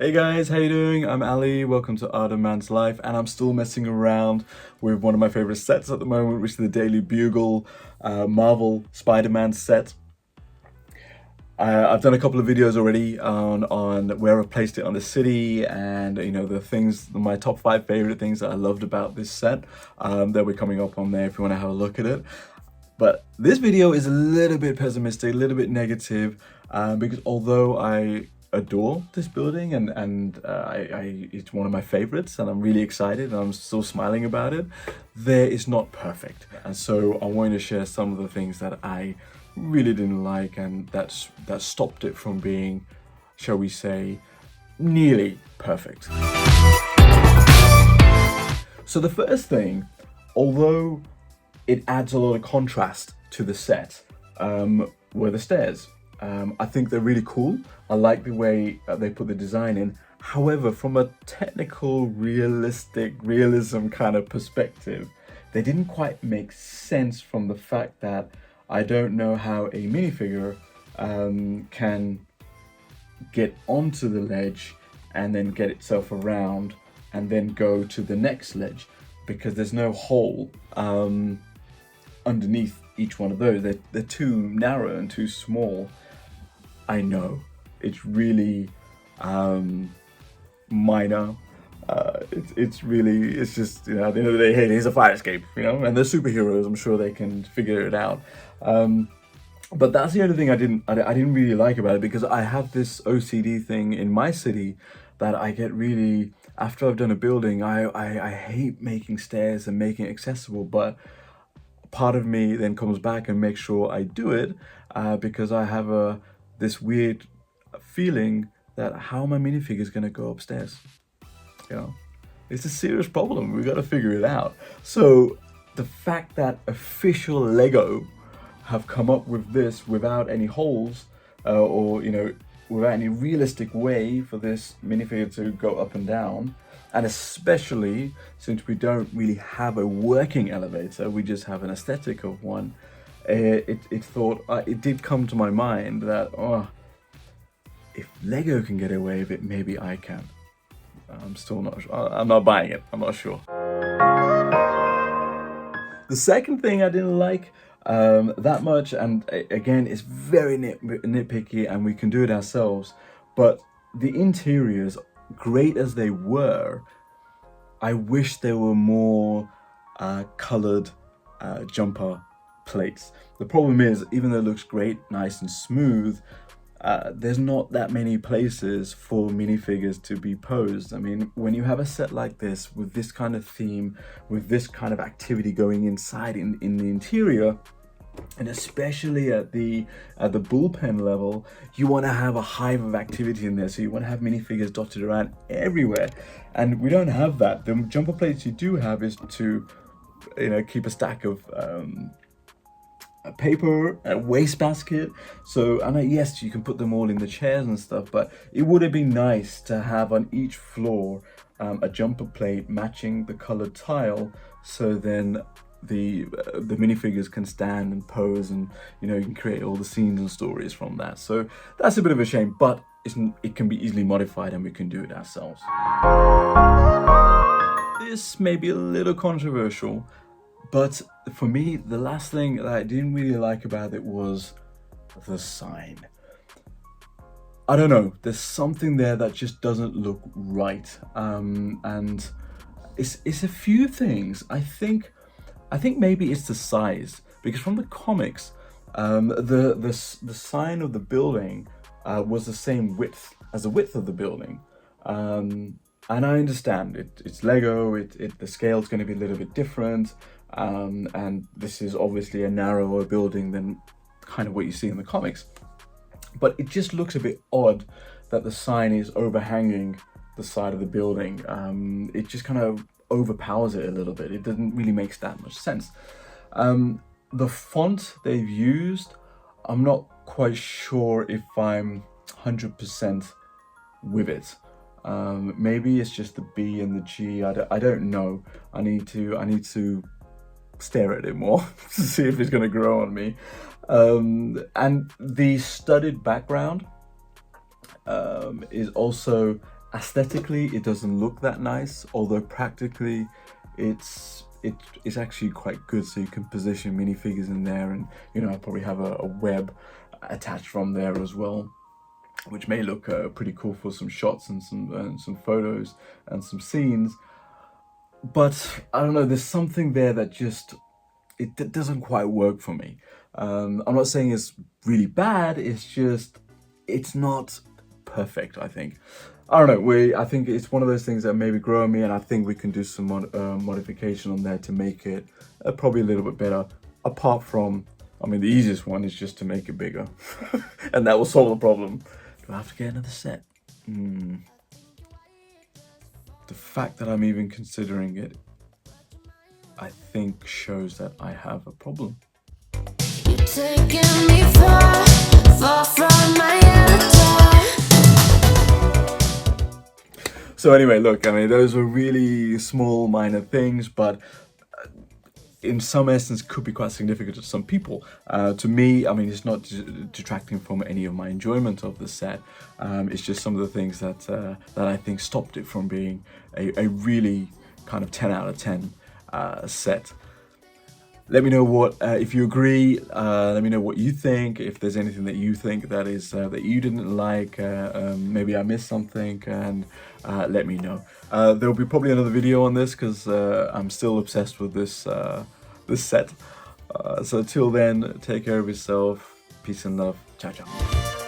Hey guys, how you doing? I'm Ali, welcome to Art of Man's Life, and I'm still messing around with one of my favorite sets at the moment, which is the Daily Bugle Marvel Spider-Man set. I've done a couple of videos already on where I've placed it on the city and, the things, my top 5 favorite things that I loved about this set. They'll be coming up on there if you want to have a look at it. But this video is a little bit pessimistic, a little bit negative, because although I adore this building and it's one of my favorites and I'm really excited and I'm still smiling about it, there is not perfect. And so I wanted to share some of the things that I really didn't like and that stopped it from being, shall we say, nearly perfect. So the first thing, although it adds a lot of contrast to the set, were the stairs. I think they're really cool. I like the way they put the design in. However, from a technical, realism kind of perspective, they didn't quite make sense from the fact that I don't know how a minifigure can get onto the ledge and then get itself around and then go to the next ledge, because there's no hole underneath each one of those. They're too narrow and too small. I know it's really minor. It's just, at the end of the day, hey, here's a fire escape, and they're superheroes. I'm sure they can figure it out. But that's the only thing I didn't really like about it, because I have this OCD thing in my city that I get really, after I've done a building, I hate making stairs and making it accessible, but part of me then comes back and makes sure I do it, because I have this weird feeling that how my minifigure is going to go upstairs. It's a serious problem. We've got to figure it out. So the fact that official Lego have come up with this without any holes, or without any realistic way for this minifigure to go up and down, and especially since we don't really have a working elevator, we just have an aesthetic of one. It did come to my mind that, if Lego can get away with it, maybe I can. I'm still not sure. I'm not buying it. I'm not sure. The second thing I didn't like that much, and again, it's very nitpicky and we can do it ourselves, but the interiors, great as they were, I wish there were more colored jumper plates. The problem is, even though it looks great, nice and smooth, there's not that many places for minifigures to be posed. I mean, when you have a set like this, with this kind of theme, with this kind of activity going inside in the interior, and especially at the bullpen level, you want to have a hive of activity in there. So you want to have minifigures dotted around everywhere, and we don't have that. The jumper plates you do have is to, keep a stack of a paper, a wastebasket. So I know, yes, you can put them all in the chairs and stuff, but it would have been nice to have on each floor a jumper plate matching the colored tile, so then the minifigures can stand and pose, and you can create all the scenes and stories from that. So that's a bit of a shame, but it can be easily modified and we can do it ourselves. This may be a little controversial, but for me, the last thing that I didn't really like about it was the sign. I don't know, there's something there that just doesn't look right, and it's a few things. I think maybe it's the size, because from the comics, the sign of the building was the same width as the width of the building, and I understand it's Lego. The scale's going to be a little bit different, and this is obviously a narrower building than kind of what you see in the comics. But it just looks a bit odd that the sign is overhanging the side of the building. It just kind of overpowers it a little bit. It doesn't really make that much sense. The font they've used, I'm not quite sure if I'm 100% with it. Maybe it's just the B and the G. I don't know. I need to stare at it more to see if it's going to grow on me. And the studded background is also Aesthetically, it doesn't look that nice, although practically it's actually quite good. So you can position minifigures in there, and you know, I'll probably have a web attached from there as well, which may look pretty cool for some shots and some photos and some scenes. But I don't know, there's something there that just it doesn't quite work for me. I'm not saying it's really bad, it's just it's not perfect, I think. I don't know, I think it's one of those things that maybe grow on me, and I think we can do some modification on there to make it probably a little bit better. Apart from, I mean, the easiest one is just to make it bigger. And that will solve the problem. Do I have to get another set? The fact that I'm even considering it, I think shows that I have a problem. You're taking me far, far from my avatar. So anyway, look, I mean, those were really small, minor things, but in some essence could be quite significant to some people. To me, I mean, it's not detracting from any of my enjoyment of the set. It's just some of the things that that I think stopped it from being a really kind of 10 out of 10 set. Let me know what if you agree. Let me know what you think. If there's anything that you think that is that you didn't like, maybe I missed something, and let me know. There will be probably another video on this because I'm still obsessed with this this set. So till then, take care of yourself. Peace and love. Ciao, ciao.